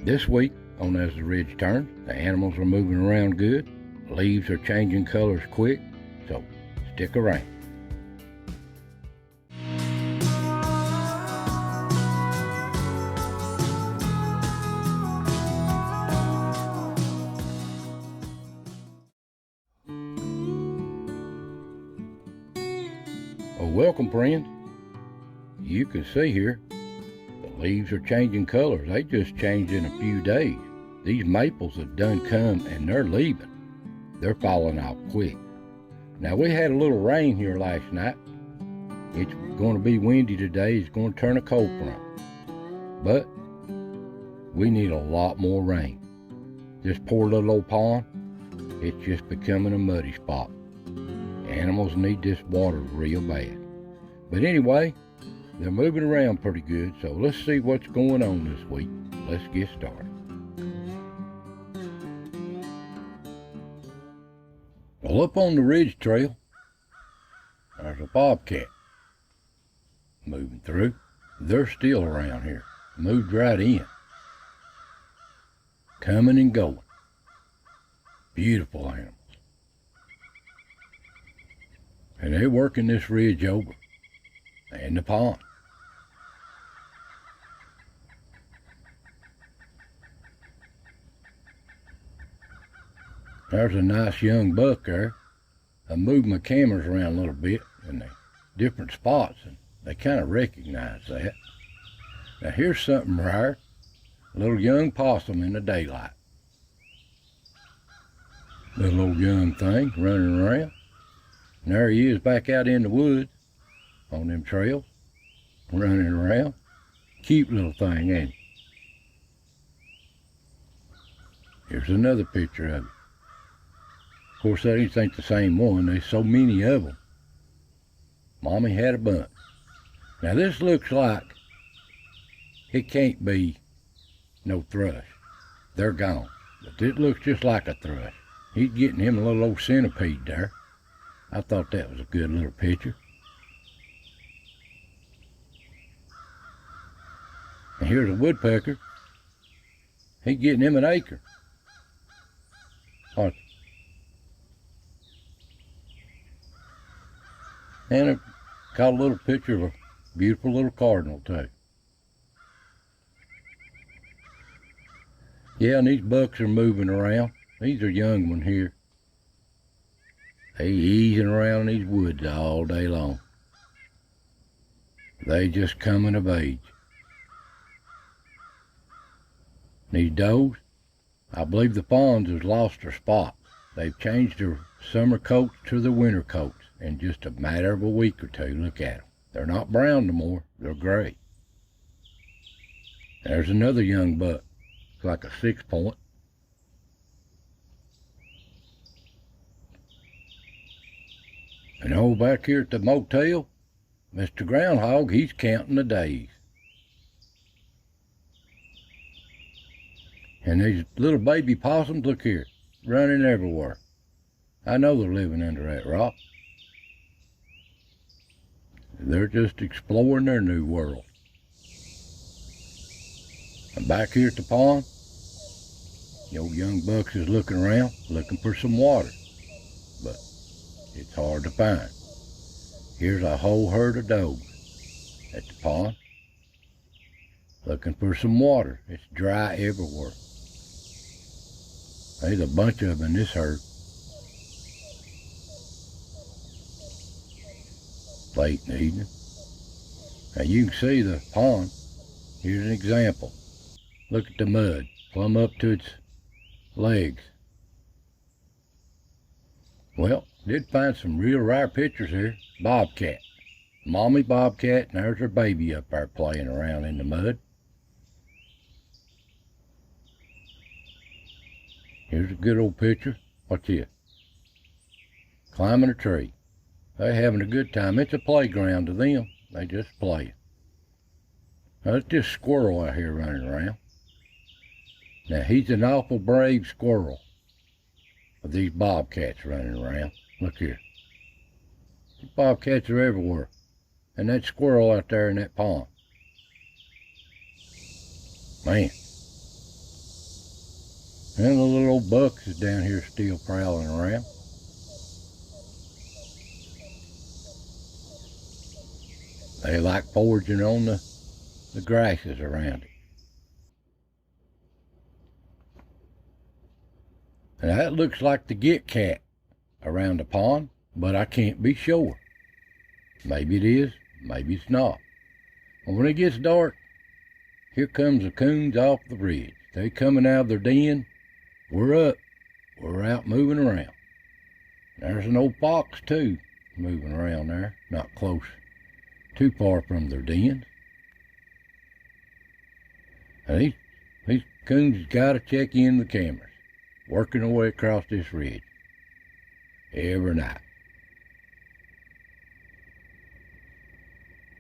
This week, on As the Ridge Turns, the animals are moving around good, leaves are changing colors quick, so stick around. Well, welcome, friends. You can see here, the leaves are changing colors. They just changed in a few days. These maples have done come and they're leaving. They're falling off quick. Now, we had a little rain here last night. It's going to be windy today. It's going to turn a cold front. But we need a lot more rain. This poor little old pond, it's just becoming a muddy spot. Animals need this water real bad. But anyway, they're moving around pretty good, so let's see what's going on this week. Let's get started. Well, up on the ridge trail, there's a bobcat moving through. They're still around here. Moved right in. Coming and going. Beautiful animals. And they're working this ridge over and the pond. There's a nice young buck there. I moved my cameras around a little bit in the different spots, and they kind of recognize that. Now here's something rare. A little young possum in the daylight. Little old young thing running around. And there he is back out in the woods on them trails, running around. Cute little thing, ain't he? Here's another picture of it. Of course, that ain't the same one. There's so many of them. Mommy had a bunch. Now this looks like it can't be no thrush. They're gone. But this looks just like a thrush. He's getting him a little old centipede there. I thought that was a good little picture. And here's a woodpecker. He's getting him an acre. And I got a little picture of a beautiful little cardinal too. Yeah, and these bucks are moving around. These are young ones here. They easing around these woods all day long. They just coming of age. These does, I believe the fawns has lost their spots. They've changed their summer coats to their winter coats in just a matter of a week or two. Look at them. They're not brown no more. They're gray. There's another young buck. It's like a 6-point. And over back here at the motel, Mr. Groundhog, he's counting the days. And these little baby possums, look here, running everywhere. I know they're living under that rock. They're just exploring their new world. And back here at the pond, the old young bucks is looking around, looking for some water. But it's hard to find. Here's a whole herd of does at the pond, looking for some water. It's dry everywhere. There's a bunch of them in this herd. Late in the evening. Now you can see the pond. Here's an example. Look at the mud, plumb up to its legs. Well, did find some real rare pictures here. Bobcat. Mommy bobcat, and there's her baby up there playing around in the mud. Here's a good old picture. What's this? Climbing a tree. They're having a good time. It's a playground to them. They just play. Now, it's just squirrel out here running around. Now, he's an awful brave squirrel with these bobcats running around. Look here. These bobcats are everywhere. And that squirrel out there in that pond. Man, And the little old bucks is down here still prowling around. They like foraging on the grasses around it. And that looks like the git cat around the pond, but I can't be sure. Maybe it is, maybe it's not. And when it gets dark, here comes the coons off the ridge. They coming out of their den. We're up. We're out moving around. There's an old fox too, moving around there, not close, too far from their dens. And these coons has got to check in the cameras, working their way across this ridge every night.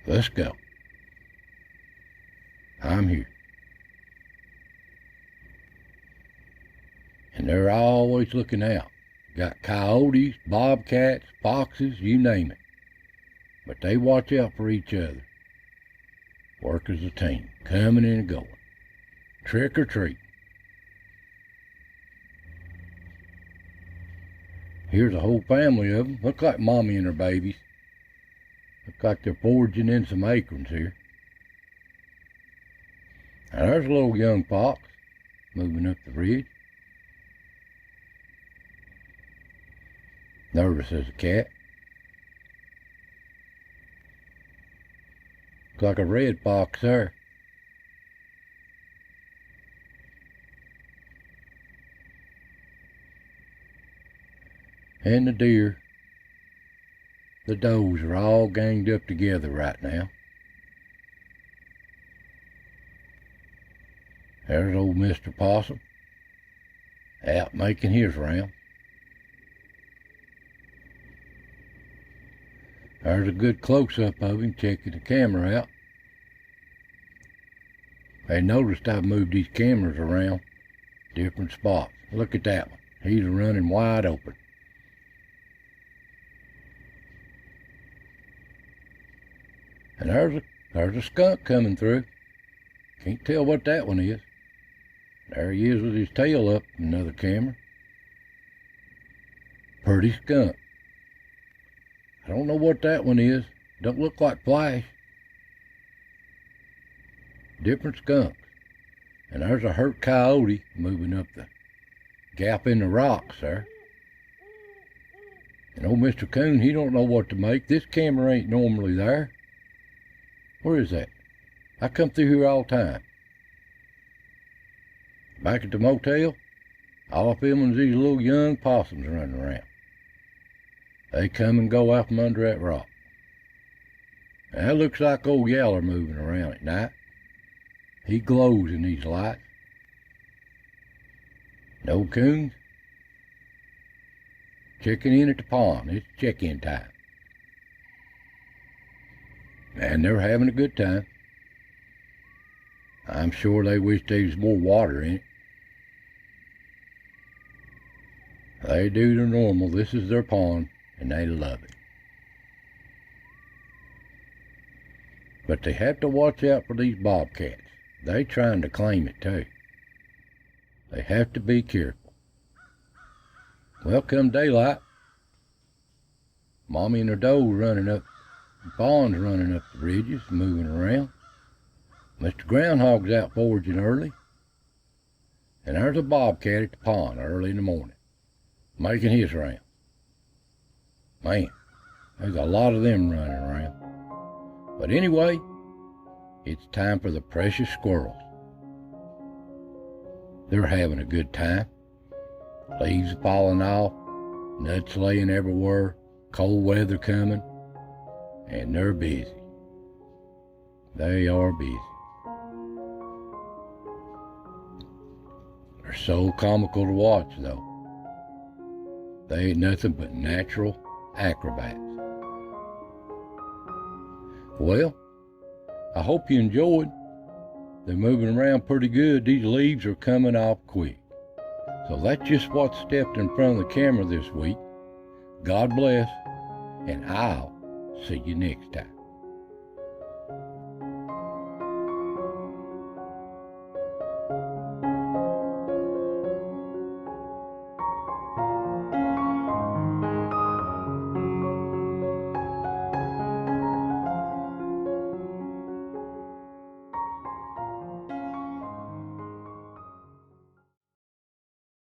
Let's go. I'm here. And they're always looking out. Got coyotes, bobcats, foxes, you name it. But they watch out for each other. Work as a team, coming and going. Trick or treat. Here's a whole family of them. Look like mommy and her babies. Look like they're foraging in some acorns here. Now there's a little young fox moving up the ridge. Nervous as a cat. Looks like a red fox there. And the deer, the does are all ganged up together right now. There's old Mr. Possum, out making his round. There's a good close-up of him checking the camera out. I noticed I've moved these cameras around different spots. Look at that one. He's running wide open. And there's a skunk coming through. Can't tell what that one is. There he is with his tail up in another camera. Pretty skunk. I don't know what that one is. Don't look like Flash. Different skunks. And there's a hurt coyote moving up the gap in the rocks there. And old Mr. Coon, he don't know what to make. This camera ain't normally there. Where is that? I come through here all the time. Back at the motel, all I'm filming is these little young possums running around. They come and go out from under that rock. And that looks like old Yeller moving around at night. He glows in these lights. No Coons. Checking in at the pond. It's check-in time. And they're having a good time. I'm sure they wish there was more water in it. They do the normal. This is their pond, and they love it. But they have to watch out for these bobcats. They trying to claim it too. They have to be careful. Well, come daylight, Mommy and her doe running up, the ponds running up the ridges, moving around. Mr. Groundhog's out foraging early. And there's a bobcat at the pond early in the morning, making his round. Man, there's a lot of them running around. But anyway, it's time for the precious squirrels. They're having a good time. Leaves falling off, nuts laying everywhere, cold weather coming, and they're busy. They are busy. They're so comical to watch, though. They ain't nothing but natural acrobats. Well, I hope you enjoyed. They're moving around pretty good. These leaves are coming off quick. So that's just what stepped in front of the camera this week. God bless, and I'll see you next time.